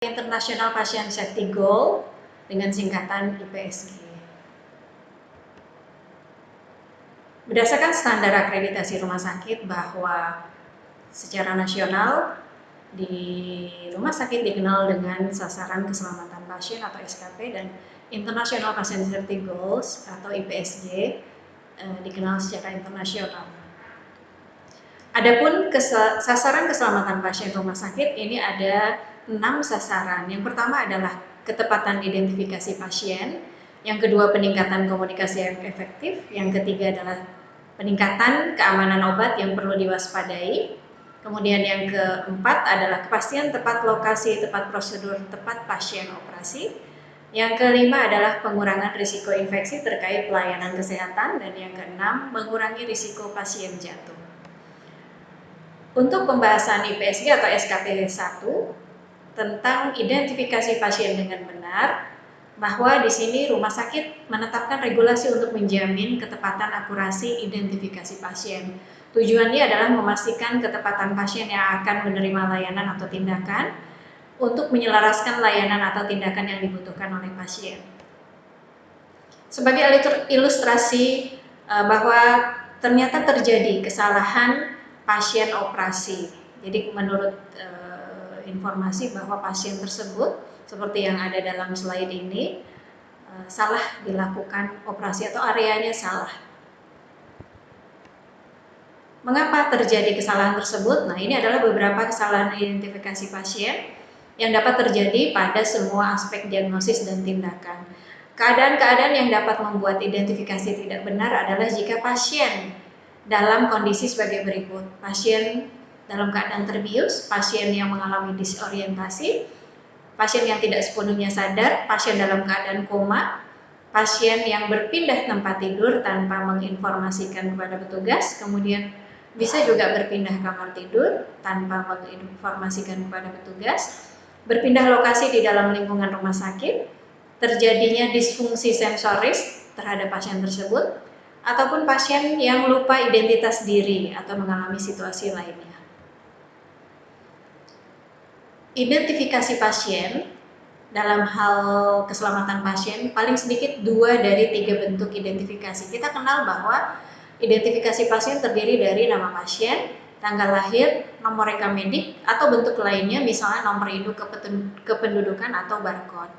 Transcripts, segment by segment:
International Patient Safety Goal dengan singkatan IPSG. Berdasarkan standar akreditasi rumah sakit bahwa secara nasional di rumah sakit dikenal dengan sasaran keselamatan pasien atau SKP, dan International Patient Safety Goals atau IPSG dikenal secara internasional. Adapun sasaran keselamatan pasien rumah sakit ini ada 6 sasaran. Yang pertama adalah ketepatan identifikasi pasien, yang kedua peningkatan komunikasi yang efektif, yang ketiga adalah peningkatan keamanan obat yang perlu diwaspadai, kemudian yang keempat adalah kepastian tepat lokasi, tepat prosedur, tepat pasien operasi, yang kelima adalah pengurangan risiko infeksi terkait pelayanan kesehatan, dan yang keenam mengurangi risiko pasien jatuh. Untuk pembahasan IPSG atau SKP 1 tentang identifikasi pasien dengan benar, bahwa di sini rumah sakit menetapkan regulasi untuk menjamin ketepatan akurasi identifikasi pasien. Tujuannya adalah memastikan ketepatan pasien yang akan menerima layanan atau tindakan untuk menyelaraskan layanan atau tindakan yang dibutuhkan oleh pasien. Sebagai ilustrasi bahwa ternyata terjadi kesalahan pasien operasi. Jadi menurut informasi bahwa pasien tersebut seperti yang ada dalam slide ini salah dilakukan operasi atau areanya salah. Mengapa terjadi kesalahan tersebut? Nah, ini adalah beberapa kesalahan identifikasi pasien yang dapat terjadi pada semua aspek diagnosis dan tindakan. Keadaan-keadaan yang dapat membuat identifikasi tidak benar adalah jika pasien dalam kondisi sebagai berikut: pasien dalam keadaan terbius, pasien yang mengalami disorientasi, pasien yang tidak sepenuhnya sadar, pasien dalam keadaan koma, pasien yang berpindah tempat tidur tanpa menginformasikan kepada petugas, kemudian bisa juga berpindah kamar tidur tanpa menginformasikan kepada petugas, berpindah lokasi di dalam lingkungan rumah sakit, terjadinya disfungsi sensoris terhadap pasien tersebut, ataupun pasien yang lupa identitas diri atau mengalami situasi lainnya. Identifikasi pasien dalam hal keselamatan pasien paling sedikit 2 dari 3 bentuk identifikasi. Kita kenal bahwa identifikasi pasien terdiri dari nama pasien, tanggal lahir, nomor rekam medik, atau bentuk lainnya misalnya nomor induk kependudukan atau barcode.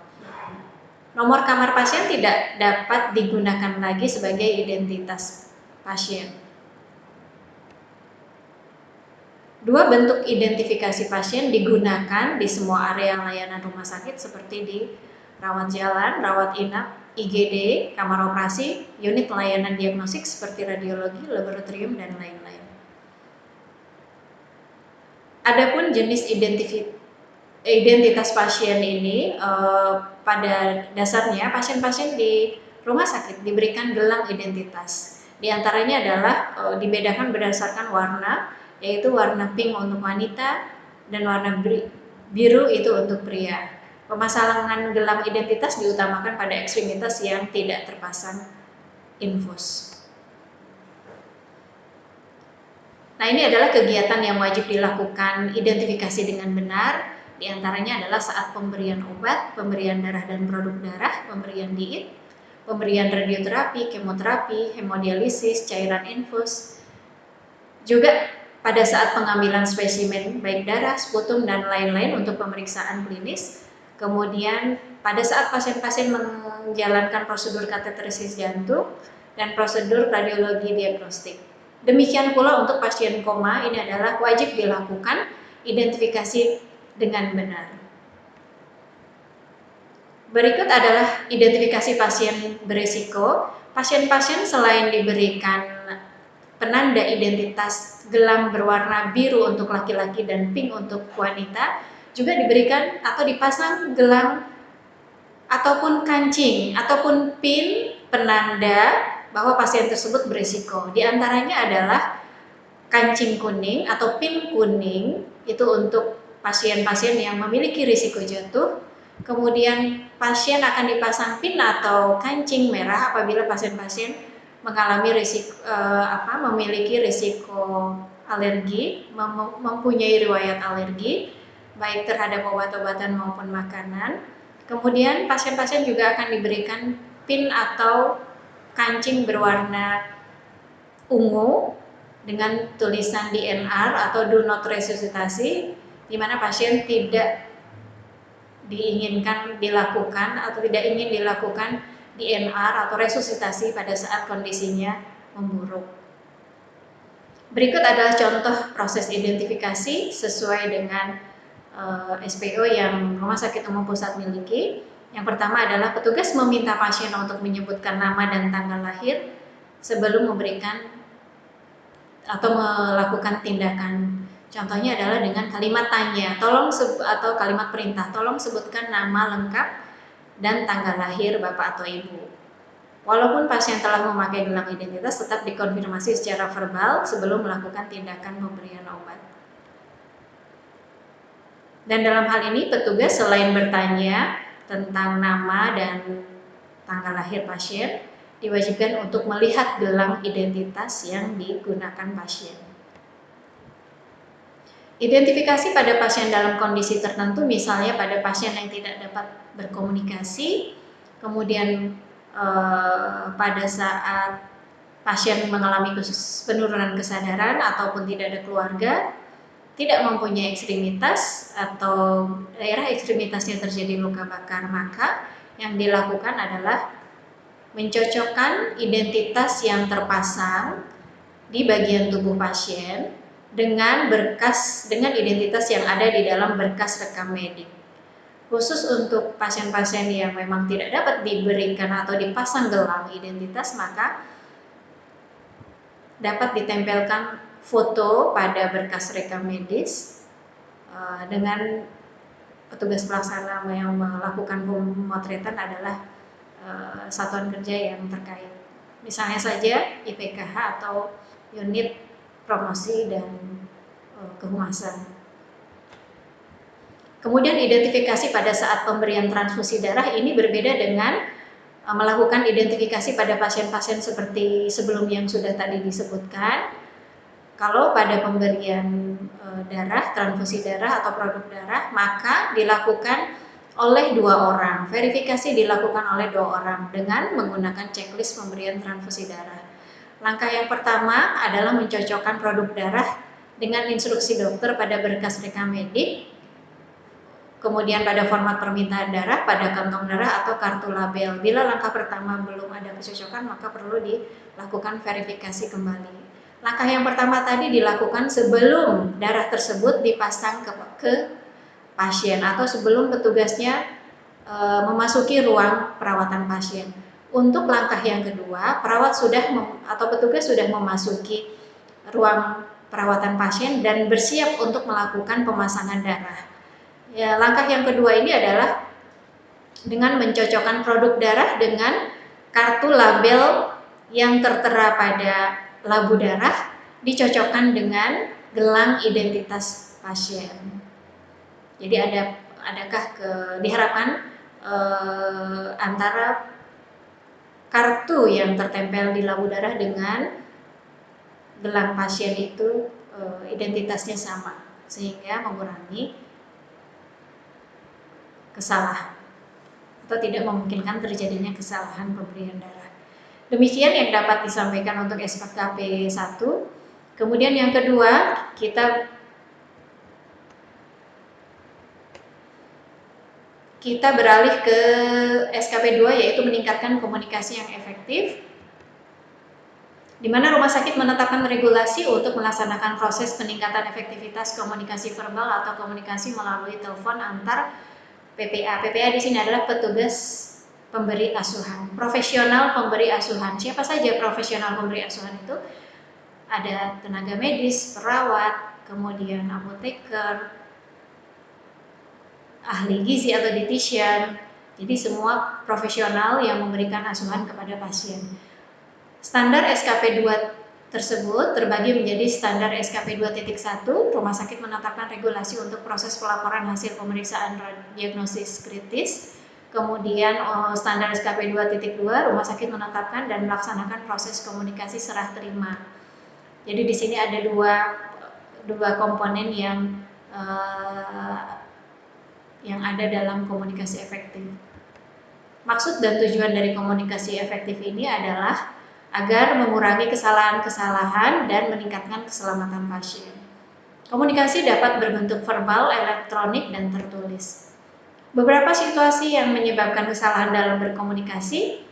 Nomor kamar pasien tidak dapat digunakan lagi sebagai identitas pasien. 2 bentuk identifikasi pasien digunakan di semua area layanan rumah sakit seperti di rawat jalan, rawat inap, IGD, kamar operasi, unit layanan diagnostik seperti radiologi, laboratorium, dan lain-lain. Adapun jenis identitas pasien ini pada dasarnya pasien-pasien di rumah sakit diberikan gelang identitas. Di antaranya adalah dibedakan berdasarkan warna, yaitu warna pink untuk wanita dan warna biru itu untuk pria. Pemasangan gelang identitas diutamakan pada ekstremitas yang tidak terpasang infus. Nah, ini adalah kegiatan yang wajib dilakukan identifikasi dengan benar. Di antaranya adalah saat pemberian obat, pemberian darah dan produk darah, pemberian diet, pemberian radioterapi, kemoterapi, hemodialisis, cairan infus. Juga pada saat pengambilan spesimen baik darah, sputum, dan lain-lain untuk pemeriksaan klinis. Kemudian pada saat pasien-pasien menjalankan prosedur kateterisis jantung dan prosedur radiologi diagnostik. Demikian pula untuk pasien koma, ini adalah wajib dilakukan identifikasi dengan benar. Berikut adalah identifikasi pasien berisiko. Pasien-pasien selain diberikan penanda identitas gelang berwarna biru untuk laki-laki dan pink untuk wanita, juga diberikan atau dipasang gelang ataupun kancing ataupun pin penanda bahwa pasien tersebut berisiko. Di antaranya adalah kancing kuning atau pin kuning, itu untuk pasien-pasien yang memiliki risiko jatuh. Kemudian pasien akan dipasang pin atau kancing merah apabila pasien-pasien mengalami memiliki risiko alergi, mempunyai riwayat alergi. baik terhadap obat-obatan maupun makanan. Kemudian pasien-pasien juga akan diberikan pin atau kancing berwarna ungu dengan tulisan DNR atau do not resusitasi, di mana pasien tidak diinginkan dilakukan atau tidak ingin dilakukan DNR atau resusitasi pada saat kondisinya memburuk. Berikut adalah contoh proses identifikasi sesuai dengan SPO yang Rumah Sakit Umum Pusat miliki. Yang pertama adalah petugas meminta pasien untuk menyebutkan nama dan tanggal lahir sebelum memberikan atau melakukan tindakan. Contohnya adalah dengan kalimat tanya, atau kalimat perintah, tolong sebutkan nama lengkap dan tanggal lahir Bapak atau Ibu. Walaupun pasien telah memakai gelang identitas, tetap dikonfirmasi secara verbal sebelum melakukan tindakan pemberian obat. Dan dalam hal ini petugas selain bertanya tentang nama dan tanggal lahir pasien, diwajibkan untuk melihat gelang identitas yang digunakan pasien. Identifikasi pada pasien dalam kondisi tertentu, misalnya pada pasien yang tidak dapat berkomunikasi, kemudian pada saat pasien mengalami penurunan kesadaran ataupun tidak ada keluarga, tidak mempunyai ekstremitas atau daerah ekstremitasnya terjadi luka bakar, maka yang dilakukan adalah mencocokkan identitas yang terpasang di bagian tubuh pasien dengan identitas yang ada di dalam berkas rekam medik. Khusus untuk pasien-pasien yang memang tidak dapat diberikan atau dipasang gelang identitas, maka dapat ditempelkan foto pada berkas rekam medis dengan petugas pelaksana yang melakukan pemotretan adalah satuan kerja yang terkait. Misalnya saja IPKH atau unit promosi dan kehumasan. Kemudian identifikasi pada saat pemberian transfusi darah ini berbeda dengan melakukan identifikasi pada pasien-pasien seperti sebelum yang sudah tadi disebutkan. Kalau pada pemberian darah, transfusi darah atau produk darah, maka dilakukan oleh 2 orang. Verifikasi dilakukan oleh 2 orang dengan menggunakan checklist pemberian transfusi darah. Langkah yang pertama adalah mencocokkan produk darah dengan instruksi dokter pada berkas rekam medik, kemudian pada format permintaan darah, pada kantong darah atau kartu label. Bila langkah pertama belum ada kecocokan, maka perlu dilakukan verifikasi kembali. Langkah yang pertama tadi dilakukan sebelum darah tersebut dipasang ke pasien atau sebelum petugasnya memasuki ruang perawatan pasien. Untuk langkah yang kedua, petugas sudah memasuki ruang perawatan pasien dan bersiap untuk melakukan pemasangan darah. Ya, langkah yang kedua ini adalah dengan mencocokkan produk darah dengan kartu label yang tertera pada labu darah, dicocokkan dengan gelang identitas pasien. Jadi diharapkan antara kartu yang tertempel di labu darah dengan gelang pasien itu identitasnya sama, sehingga mengurangi kesalahan atau tidak memungkinkan terjadinya kesalahan pemberian darah. Demikian yang dapat disampaikan untuk SKP 1. Kemudian yang kedua, kita beralih ke SKP 2, yaitu meningkatkan komunikasi yang efektif, di mana rumah sakit menetapkan regulasi untuk melaksanakan proses peningkatan efektivitas komunikasi verbal atau komunikasi melalui telepon antar PPA. PPA di sini adalah petugas pemberi asuhan, profesional pemberi asuhan. Siapa saja profesional pemberi asuhan itu? Ada tenaga medis, perawat, kemudian apoteker, ahli gizi atau dietitian. Jadi semua profesional yang memberikan asuhan kepada pasien. Standar SKP 2 tersebut terbagi menjadi standar SKP 2.1, rumah sakit menetapkan regulasi untuk proses pelaporan hasil pemeriksaan diagnosis kritis. Kemudian standar SKP 2.2, rumah sakit menetapkan dan melaksanakan proses komunikasi serah terima. Jadi di sini ada dua komponen yang yang ada dalam komunikasi efektif. Maksud dan tujuan dari komunikasi efektif ini adalah agar mengurangi kesalahan-kesalahan dan meningkatkan keselamatan pasien. Komunikasi dapat berbentuk verbal, elektronik, dan tertulis. Beberapa situasi yang menyebabkan kesalahan dalam berkomunikasi,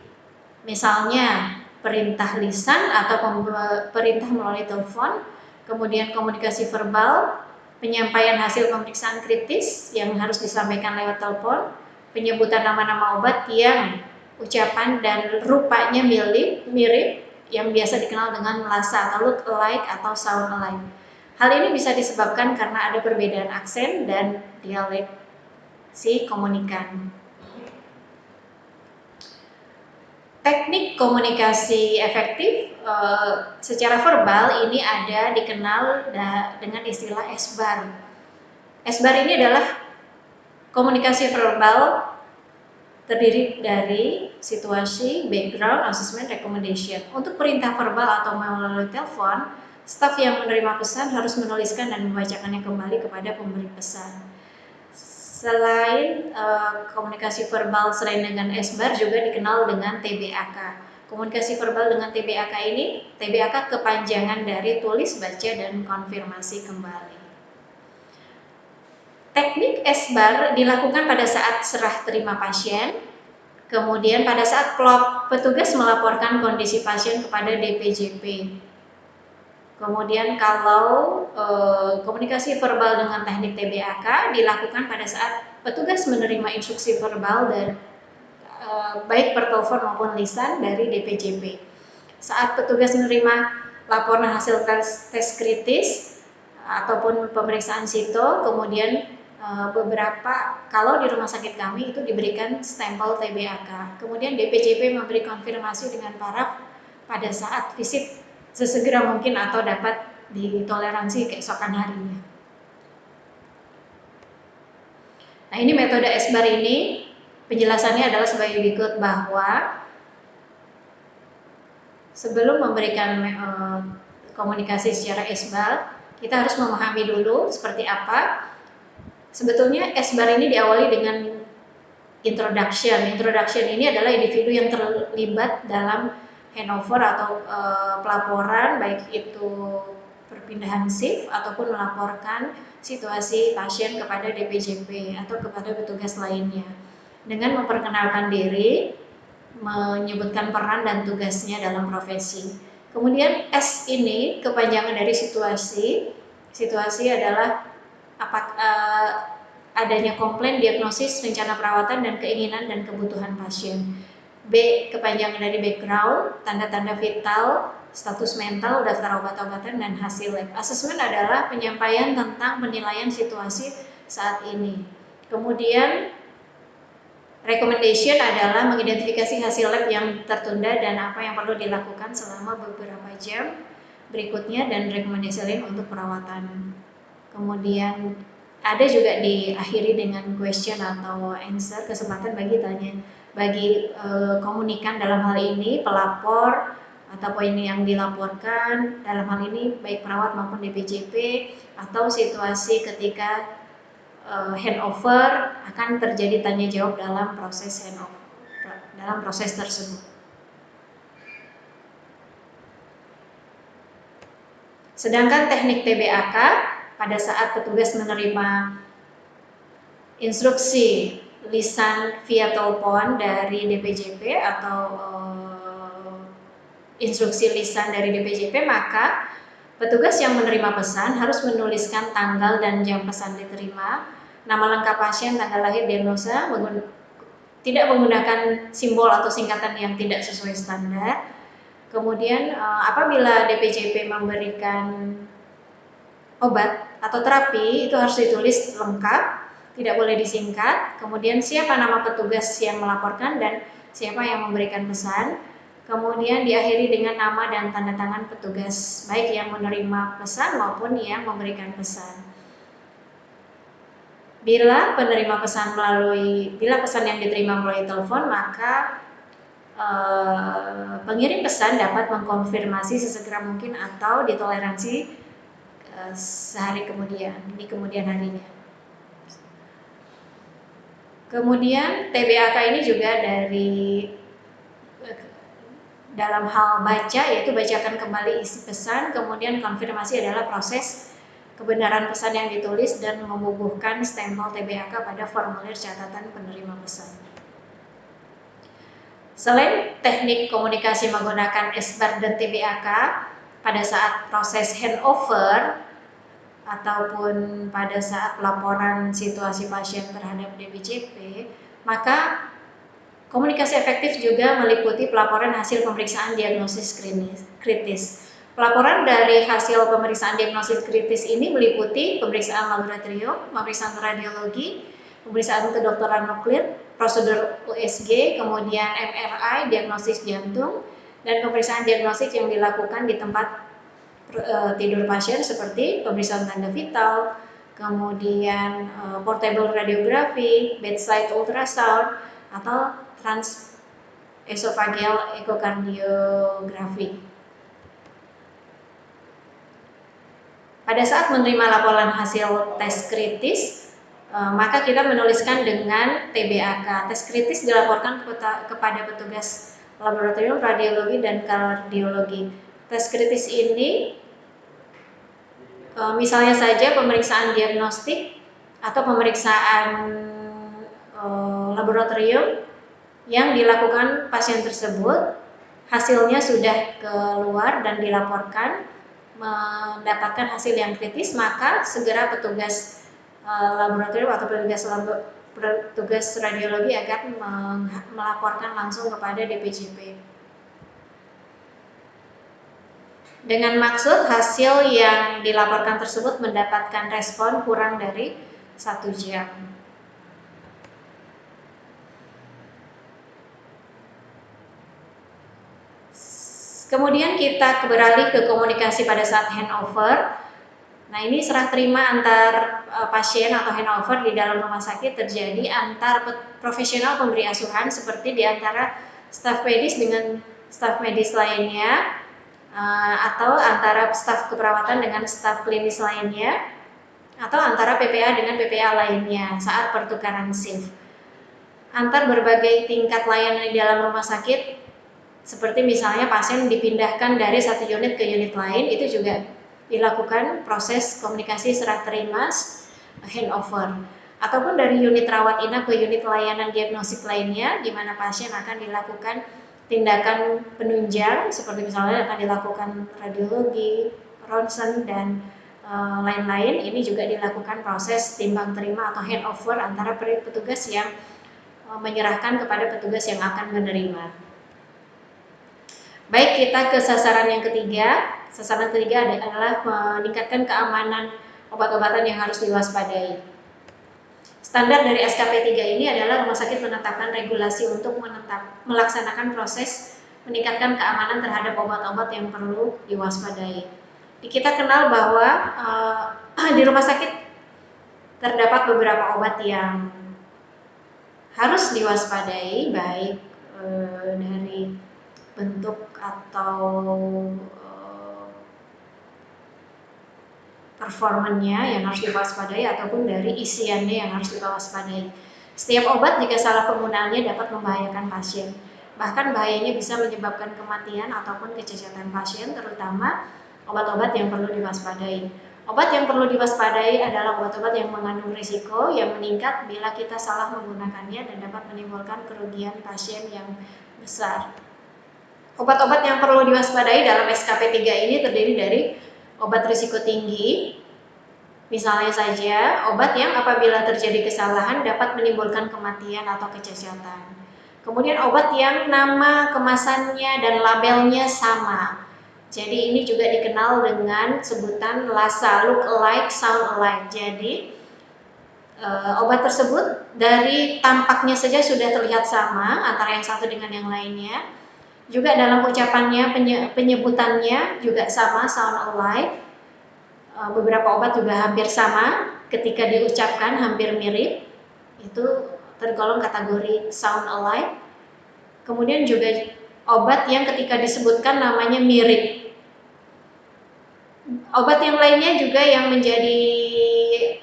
misalnya perintah lisan atau perintah melalui telepon, kemudian komunikasi verbal, penyampaian hasil pemeriksaan kritis yang harus disampaikan lewat telepon, penyebutan nama-nama obat yang ucapan dan rupanya mirip yang biasa dikenal dengan lasa atau look alike atau sound alike. Hal ini bisa disebabkan karena ada perbedaan aksen dan dialek si komunikan. Teknik komunikasi efektif secara verbal ini ada dikenal dengan istilah SBAR. SBAR ini adalah komunikasi verbal terdiri dari situasi, background, assessment, recommendation. Untuk perintah verbal atau melalui telepon, staf yang menerima pesan harus menuliskan dan membacakannya kembali kepada pemberi pesan. Selain komunikasi verbal selain dengan SBAR juga dikenal dengan TBAK. Komunikasi verbal dengan TBAK ini, TBAK kepanjangan dari tulis, baca, dan konfirmasi kembali. Teknik SBAR dilakukan pada saat serah terima pasien, kemudian pada saat petugas melaporkan kondisi pasien kepada DPJP. Kemudian kalau komunikasi verbal dengan teknik TBAK dilakukan pada saat petugas menerima instruksi verbal dan baik per telepon maupun lisan dari DPJP. Saat petugas menerima laporan hasil tes kritis ataupun pemeriksaan sito, kemudian kalau di rumah sakit kami itu diberikan stempel TBAK. Kemudian DPJP memberi konfirmasi dengan paraf pada saat visit sesegera mungkin atau dapat ditoleransi keesokan harinya. Nah, ini metode SBAR ini penjelasannya adalah sebagai berikut, bahwa sebelum memberikan komunikasi secara SBAR, kita harus memahami dulu seperti apa. Sebetulnya SBAR ini diawali dengan introduction. Introduction ini adalah individu yang terlibat dalam handover atau pelaporan, baik itu perpindahan shift ataupun melaporkan situasi pasien kepada DPJP atau kepada petugas lainnya. Dengan memperkenalkan diri, menyebutkan peran dan tugasnya dalam profesi. Kemudian S ini kepanjangan dari situasi. Situasi adalah adanya komplain, diagnosis, rencana perawatan, dan keinginan dan kebutuhan pasien. B kepanjangan dari background, tanda-tanda vital, status mental, daftar obat-obatan, dan hasil lab. Assessment adalah penyampaian tentang penilaian situasi saat ini. Kemudian recommendation adalah mengidentifikasi hasil lab yang tertunda dan apa yang perlu dilakukan selama beberapa jam berikutnya, dan rekomendasi lain untuk perawatan. Kemudian ada juga diakhiri dengan question atau answer, kesempatan bagi komunikan, dalam hal ini pelapor atau poin yang dilaporkan, dalam hal ini baik perawat maupun DPJP, atau situasi ketika handover akan terjadi tanya jawab dalam proses handover, dalam proses tersebut. Sedangkan teknik TBAK pada saat petugas menerima instruksi lisan via telepon dari DPJP atau instruksi lisan dari DPJP, maka petugas yang menerima pesan harus menuliskan tanggal dan jam pesan diterima, nama lengkap pasien, tanggal lahir, diagnosa, tidak menggunakan simbol atau singkatan yang tidak sesuai standar. Kemudian apabila DPJP memberikan obat atau terapi, itu harus ditulis lengkap, tidak boleh disingkat. Kemudian siapa nama petugas yang melaporkan dan siapa yang memberikan pesan. Kemudian diakhiri dengan nama dan tanda tangan petugas, baik yang menerima pesan maupun yang memberikan pesan. Bila pesan yang diterima melalui telepon, maka pengirim pesan dapat mengkonfirmasi sesegera mungkin atau ditoleransi sehari kemudian, di kemudian harinya. Kemudian TBAK ini juga dalam hal baca, yaitu bacakan kembali isi pesan, kemudian konfirmasi adalah proses kebenaran pesan yang ditulis dan membubuhkan stempel TBAK pada formulir catatan penerima pesan. Selain teknik komunikasi menggunakan SBAR dan TBAK, pada saat proses handover ataupun pada saat laporan situasi pasien terhadap DBCP, maka komunikasi efektif juga meliputi pelaporan hasil pemeriksaan diagnosis kritis. Pelaporan dari hasil pemeriksaan diagnosis kritis ini meliputi pemeriksaan laboratorium, pemeriksaan radiologi, pemeriksaan kedokteran nuklir, prosedur USG, kemudian MRI, diagnosis jantung, dan pemeriksaan diagnostik yang dilakukan di tempat tidur pasien seperti pemeriksaan tanda vital, kemudian portable radiografi, bedside ultrasound, atau transesophageal ekokardiografi. Pada saat menerima laporan hasil tes kritis, maka kita menuliskan dengan TBAK. Tes kritis dilaporkan kepada petugas laboratorium radiologi dan kardiologi. Tes kritis ini misalnya saja pemeriksaan diagnostik atau pemeriksaan laboratorium yang dilakukan pasien tersebut, hasilnya sudah keluar dan dilaporkan mendapatkan hasil yang kritis, maka segera petugas laboratorium atau petugas radiologi akan melaporkan langsung kepada DPJP. Dengan maksud hasil yang dilaporkan tersebut mendapatkan respon kurang dari 1 jam. Kemudian kita beralih ke komunikasi pada saat handover. Nah, ini serah terima antar pasien atau handover di dalam rumah sakit terjadi antar profesional pemberi asuhan, seperti di antara staf medis dengan staf medis lainnya, atau antara staf keperawatan dengan staf klinis lainnya, atau antara PPA dengan PPA lainnya saat pertukaran shift. Antar berbagai tingkat layanan di dalam rumah sakit, seperti misalnya pasien dipindahkan dari satu unit ke unit lain, itu juga dilakukan proses komunikasi serah terima handover. Ataupun dari unit rawat inap ke unit layanan diagnostik lainnya, di mana pasien akan dilakukan tindakan penunjang, seperti misalnya akan dilakukan radiologi, ronsen, dan lain-lain. Ini juga dilakukan proses timbang terima atau handover antara petugas yang menyerahkan kepada petugas yang akan menerima. Baik, kita ke sasaran yang ketiga. Sasaran ketiga adalah meningkatkan keamanan obat-obatan yang harus diwaspadai. Standar dari SKP 3 ini adalah rumah sakit menetapkan regulasi untuk melaksanakan proses meningkatkan keamanan terhadap obat-obat yang perlu diwaspadai. Kita kenal bahwa di rumah sakit terdapat beberapa obat yang harus diwaspadai, baik dari bentuk atau performanya yang harus diwaspadai ataupun dari isiannya yang harus diwaspadai. Setiap obat jika salah penggunaannya dapat membahayakan pasien. Bahkan bahayanya bisa menyebabkan kematian ataupun kecacatan pasien, terutama obat-obat yang perlu diwaspadai. Obat yang perlu diwaspadai adalah obat-obat yang mengandung risiko yang meningkat bila kita salah menggunakannya dan dapat menimbulkan kerugian pasien yang besar. Obat-obat yang perlu diwaspadai dalam SKP 3 ini terdiri dari obat risiko tinggi, misalnya saja obat yang apabila terjadi kesalahan dapat menimbulkan kematian atau kecacatan. Kemudian obat yang nama kemasannya dan labelnya sama. Jadi ini juga dikenal dengan sebutan LASA, look alike, sound alike. Jadi obat tersebut dari tampaknya saja sudah terlihat sama antara yang satu dengan yang lainnya. Juga dalam ucapannya, penyebutannya juga sama, sound alike. Beberapa obat juga hampir sama, ketika diucapkan hampir mirip, itu tergolong kategori sound alike. Kemudian juga obat yang ketika disebutkan namanya mirip. Obat yang lainnya juga yang menjadi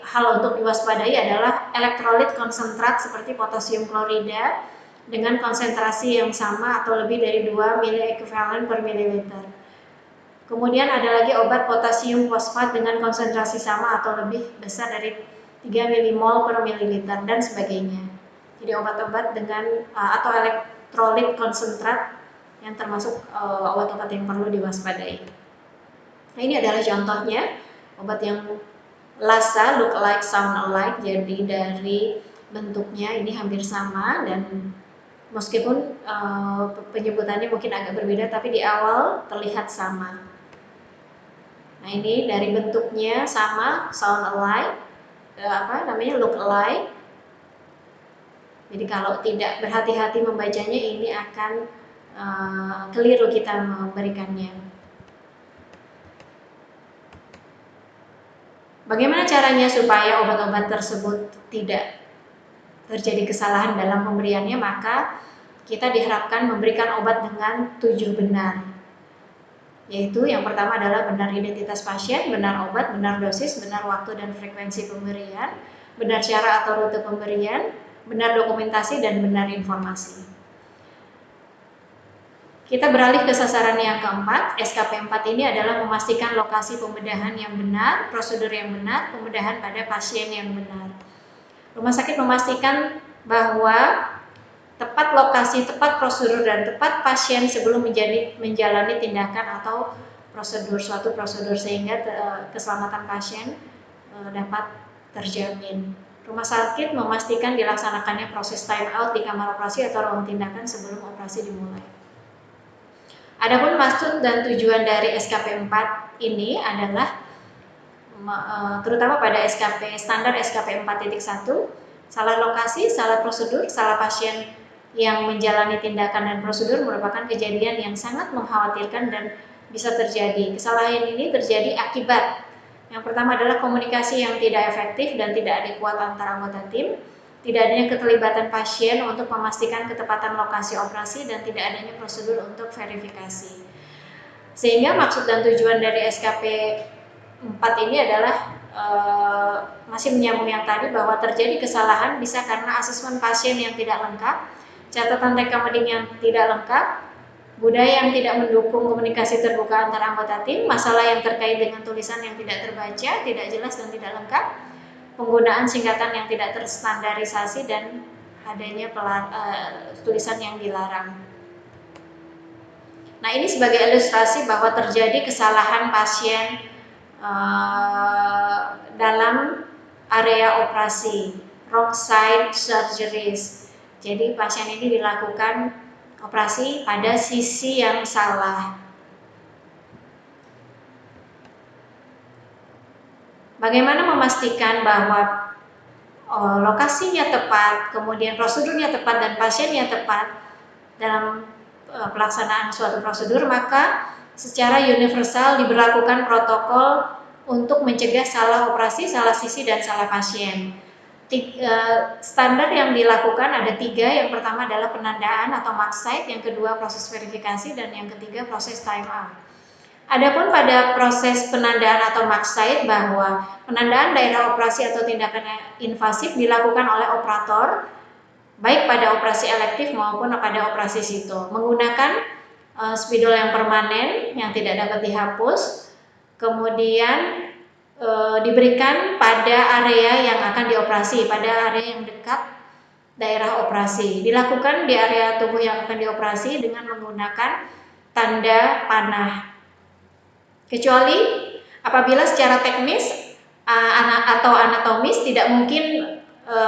hal untuk diwaspadai adalah elektrolit konsentrat seperti potasium klorida dengan konsentrasi yang sama atau lebih dari 2 mg per mililiter. Kemudian ada lagi obat potasium fosfat dengan konsentrasi sama atau lebih besar dari 3 milimol per mililiter dan sebagainya. Jadi obat-obat dengan atau elektrolit konsentrat yang termasuk obat-obat yang perlu diwaspadai. Nah, ini adalah contohnya obat yang LASA, look alike, sound alike. Jadi dari bentuknya ini hampir sama dan meskipun penyebutannya mungkin agak berbeda, tapi di awal terlihat sama. Nah, ini dari bentuknya sama, sound alike, look alike. Jadi kalau tidak berhati-hati membacanya ini akan keliru kita memberikannya. Bagaimana caranya supaya obat-obat tersebut tidak terjadi kesalahan dalam pemberiannya? Maka kita diharapkan memberikan obat dengan 7 benar. Yaitu yang pertama adalah benar identitas pasien, benar obat, benar dosis, benar waktu dan frekuensi pemberian, benar cara atau rute pemberian, benar dokumentasi, dan benar informasi. Kita beralih ke sasaran yang keempat. SKP 4 ini adalah memastikan lokasi pembedahan yang benar, prosedur yang benar, pembedahan pada pasien yang benar. Rumah sakit memastikan bahwa tepat lokasi, tepat prosedur, dan tepat pasien sebelum menjalani tindakan atau suatu prosedur sehingga keselamatan pasien dapat terjamin. Rumah sakit memastikan dilaksanakannya proses time out di kamar operasi atau ruang tindakan sebelum operasi dimulai. Adapun maksud dan tujuan dari SKP 4 ini adalah terutama pada standar SKP 4.1, salah lokasi, salah prosedur, salah pasien yang menjalani tindakan dan prosedur merupakan kejadian yang sangat mengkhawatirkan dan bisa terjadi. Kesalahan ini terjadi akibat yang pertama adalah komunikasi yang tidak efektif dan tidak adekuat antara anggota tim, tidak adanya keterlibatan pasien untuk memastikan ketepatan lokasi operasi, dan tidak adanya prosedur untuk verifikasi. Sehingga maksud dan tujuan dari SKP 4 ini adalah masih menyambung yang tadi, bahwa terjadi kesalahan bisa karena asesmen pasien yang tidak lengkap, catatan rekening yang tidak lengkap, budaya yang tidak mendukung komunikasi terbuka antara anggota tim, masalah yang terkait dengan tulisan yang tidak terbaca, tidak jelas dan tidak lengkap, penggunaan singkatan yang tidak terstandarisasi, dan adanya tulisan yang dilarang. Nah, ini sebagai ilustrasi bahwa terjadi kesalahan pasien dalam area operasi, wrong side surgeries. Jadi pasien ini dilakukan operasi pada sisi yang salah. Bagaimana memastikan bahwa lokasinya tepat, kemudian prosedurnya tepat, dan pasiennya tepat dalam pelaksanaan suatu prosedur? Maka secara universal diberlakukan protokol untuk mencegah salah operasi, salah sisi, dan salah pasien. Standar yang dilakukan ada 3. Yang pertama adalah penandaan atau mark site, yang kedua proses verifikasi, dan yang ketiga proses time out. Adapun pada proses penandaan atau mark site, bahwa penandaan daerah operasi atau tindakan invasif dilakukan oleh operator baik pada operasi elektif maupun pada operasi sito menggunakan spidol yang permanen yang tidak dapat dihapus, kemudian diberikan pada area yang akan dioperasi, pada area yang dekat daerah operasi. Dilakukan di area tubuh yang akan dioperasi dengan menggunakan tanda panah. Kecuali apabila secara teknis atau anatomis tidak mungkin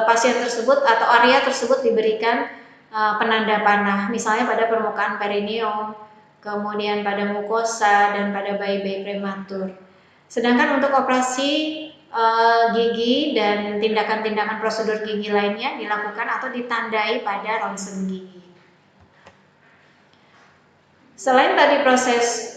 pasien tersebut atau area tersebut diberikan penanda panah, misalnya pada permukaan perineum, kemudian pada mukosa, dan pada bayi-bayi prematur. Sedangkan untuk operasi gigi dan tindakan-tindakan prosedur gigi lainnya dilakukan atau ditandai pada ronsen gigi. Selain tadi proses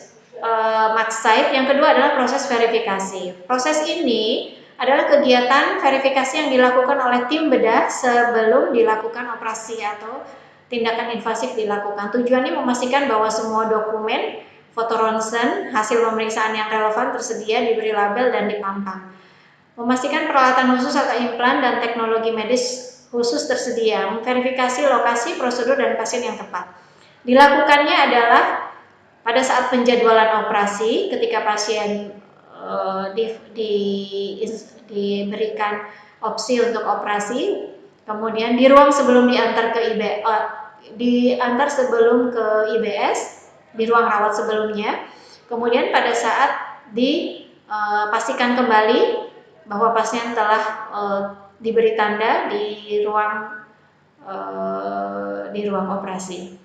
mark site, yang kedua adalah proses verifikasi. Proses ini adalah kegiatan verifikasi yang dilakukan oleh tim bedah sebelum dilakukan operasi atau tindakan invasif dilakukan. Tujuannya memastikan bahwa semua dokumen, foto ronsen, hasil pemeriksaan yang relevan tersedia, diberi label, dan dipampang. Memastikan peralatan khusus atau implan dan teknologi medis khusus tersedia, memverifikasi lokasi, prosedur, dan pasien yang tepat. Dilakukannya adalah pada saat penjadwalan operasi, ketika pasien diberikan opsi untuk operasi, kemudian di ruang sebelum diantar ke IBS, di ruang rawat sebelumnya, kemudian pada saat dipastikan kembali bahwa pasien telah diberi tanda di ruang operasi.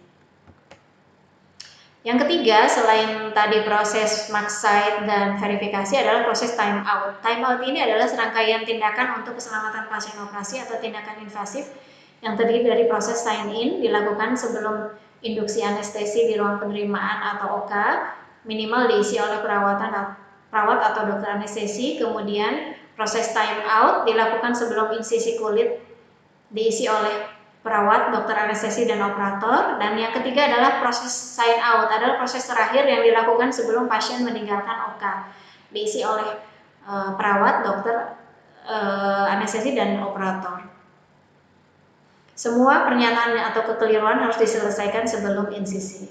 Yang ketiga, selain tadi proses max site dan verifikasi adalah proses time out. Time out ini adalah serangkaian tindakan untuk keselamatan pasien operasi atau tindakan invasif yang terdiri dari proses sign in dilakukan sebelum induksi anestesi di ruang penerimaan atau OK, minimal diisi oleh perawat atau dokter anestesi. Kemudian proses time out dilakukan sebelum insisi kulit diisi oleh perawat, dokter anestesi, dan operator. Dan yang ketiga adalah proses sign out, adalah proses terakhir yang dilakukan sebelum pasien meninggalkan OK, diisi oleh perawat, dokter anestesi, dan operator. Semua pernyataan atau kekeliruan harus diselesaikan sebelum insisi.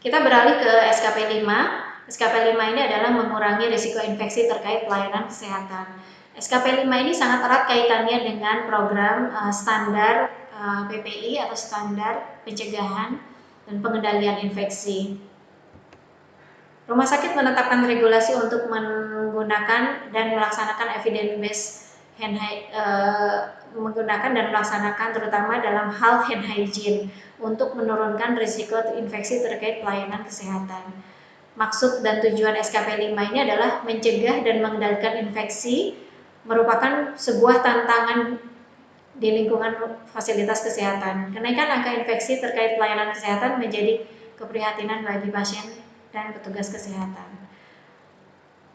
Kita beralih ke SKP 5. SKP 5 ini adalah mengurangi risiko infeksi terkait pelayanan kesehatan. SKP 5 ini sangat erat kaitannya dengan program standar PPI atau standar pencegahan dan pengendalian infeksi. Rumah sakit menetapkan regulasi untuk menggunakan dan melaksanakan evidence-based menggunakan dan melaksanakan terutama dalam hal hand hygiene untuk menurunkan risiko infeksi terkait pelayanan kesehatan. Maksud dan tujuan SKP 5 ini adalah mencegah dan mengendalikan infeksi, merupakan sebuah tantangan di lingkungan fasilitas kesehatan. Kenaikan angka infeksi terkait pelayanan kesehatan menjadi keprihatinan bagi pasien dan petugas kesehatan.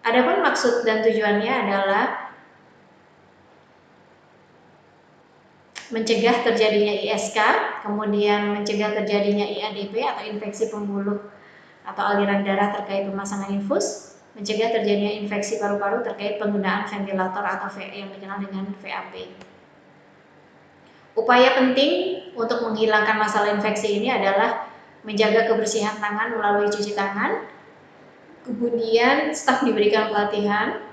Adapun maksud dan tujuannya adalah mencegah terjadinya ISK, kemudian mencegah terjadinya IADP atau infeksi pembuluh atau aliran darah terkait pemasangan infus, mencegah terjadinya infeksi paru-paru terkait penggunaan ventilator atau yang dikenal dengan VAP. Upaya penting untuk menghilangkan masalah infeksi ini adalah menjaga kebersihan tangan melalui cuci tangan, kemudian staf diberikan pelatihan,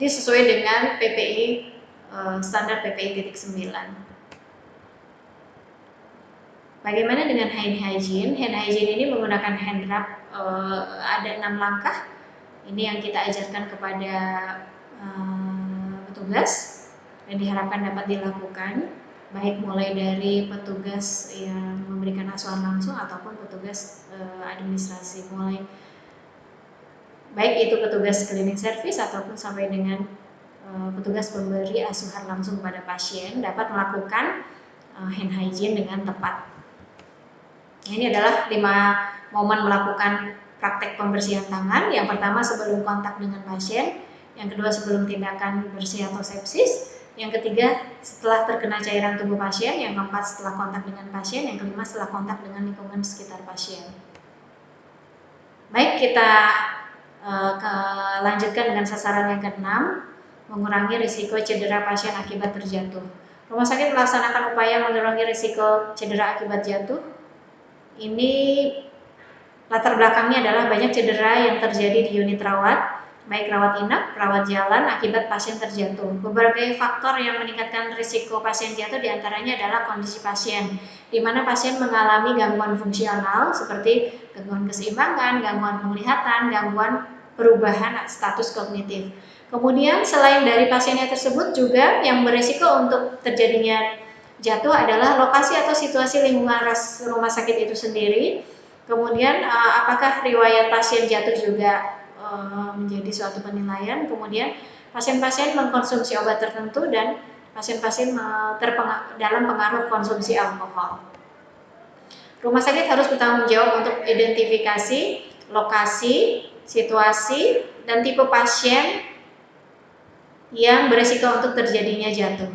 ini sesuai dengan PPI standar PPI 9. Bagaimana dengan hand hygiene? Hand hygiene ini menggunakan hand rub, ada 6 langkah. Ini yang kita ajarkan kepada petugas dan diharapkan dapat dilakukan, baik mulai dari petugas yang memberikan asuhan langsung ataupun petugas administrasi, mulai baik itu petugas cleaning service ataupun sampai dengan petugas pemberi asuhan langsung kepada pasien dapat melakukan hand hygiene dengan tepat. Ini adalah 5 momen melakukan praktek pembersihan tangan. Yang pertama sebelum kontak dengan pasien, yang kedua sebelum tindakan bersih atau sepsis, yang ketiga setelah terkena cairan tubuh pasien, yang keempat setelah kontak dengan pasien, yang kelima setelah kontak dengan lingkungan sekitar pasien. Baik, kita lanjutkan dengan sasaran yang keenam, mengurangi risiko cedera pasien akibat terjatuh. Rumah sakit melaksanakan upaya mengurangi risiko cedera akibat jatuh. Ini latar belakangnya adalah banyak cedera yang terjadi di unit rawat, baik rawat inap, rawat jalan akibat pasien terjatuh. Beberapa faktor yang meningkatkan risiko pasien jatuh diantaranya adalah kondisi pasien, di mana pasien mengalami gangguan fungsional seperti gangguan keseimbangan, gangguan penglihatan, gangguan perubahan status kognitif. Kemudian selain dari pasiennya tersebut juga yang berisiko untuk terjadinya jatuh adalah lokasi atau situasi lingkungan rumah sakit itu sendiri. Kemudian apakah riwayat pasien jatuh juga menjadi suatu penilaian. Kemudian pasien-pasien mengkonsumsi obat tertentu dan pasien-pasien dalam pengaruh konsumsi alkohol. Rumah sakit harus bertanggung jawab untuk identifikasi lokasi, situasi, dan tipe pasien yang berisiko untuk terjadinya jatuh.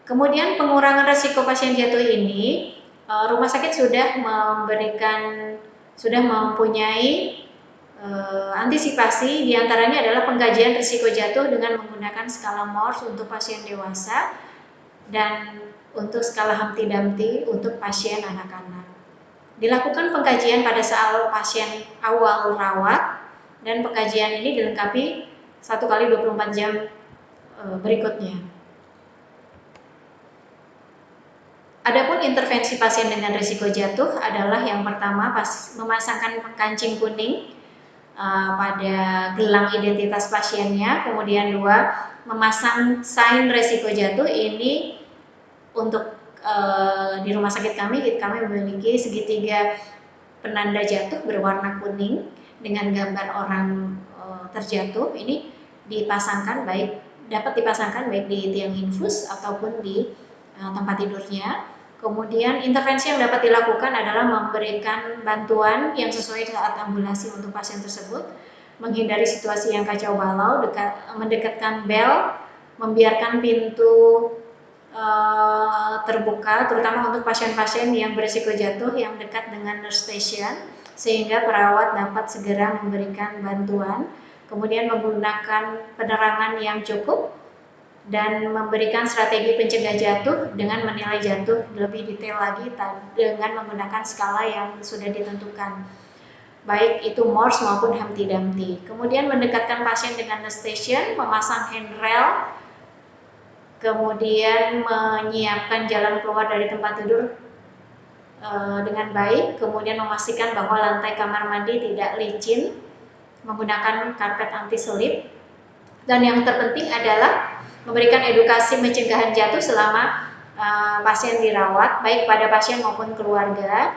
Kemudian pengurangan risiko pasien jatuh ini, rumah sakit sudah mempunyai antisipasi diantaranya adalah pengkajian risiko jatuh dengan menggunakan skala Morse untuk pasien dewasa dan untuk skala Humpty Dumpty untuk pasien anak-anak. Dilakukan pengkajian pada saat pasien awal rawat dan pengkajian ini dilengkapi 1 kali 24 jam berikutnya. Adapun intervensi pasien dengan risiko jatuh adalah yang pertama memasangkan kancing kuning pada gelang identitas pasiennya, kemudian 2 memasang sign risiko jatuh. Ini untuk di rumah sakit kami memiliki segitiga penanda jatuh berwarna kuning dengan gambar orang terjatuh. Ini dapat dipasangkan baik di tiang infus ataupun di tempat tidurnya. Kemudian intervensi yang dapat dilakukan adalah memberikan bantuan yang sesuai saat ambulasi untuk pasien tersebut, menghindari situasi yang kacau balau, mendekatkan bel, membiarkan pintu terbuka, terutama untuk pasien-pasien yang berisiko jatuh yang dekat dengan nurse station, sehingga perawat dapat segera memberikan bantuan, kemudian menggunakan penerangan yang cukup, dan memberikan strategi pencegah jatuh dengan menilai jatuh lebih detail lagi dengan menggunakan skala yang sudah ditentukan, baik itu Morse maupun Humpty Dumpty. Kemudian mendekatkan pasien dengan nurse station, memasang handrail, kemudian menyiapkan jalan keluar dari tempat tidur dengan baik, kemudian memastikan bahwa lantai kamar mandi tidak licin, menggunakan karpet anti selip, dan yang terpenting adalah memberikan edukasi pencegahan jatuh selama pasien dirawat, baik pada pasien maupun keluarga.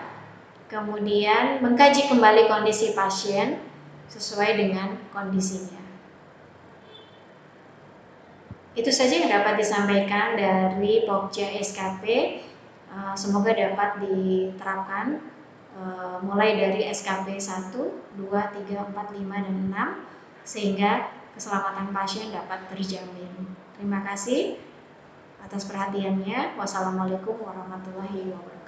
Kemudian mengkaji kembali kondisi pasien sesuai dengan kondisinya. Itu saja yang dapat disampaikan dari Pokja SKP. Semoga dapat diterapkan mulai dari SKP 1, 2, 3, 4, 5, dan 6, sehingga keselamatan pasien dapat terjamin. Terima kasih atas perhatiannya. Wassalamualaikum warahmatullahi wabarakatuh.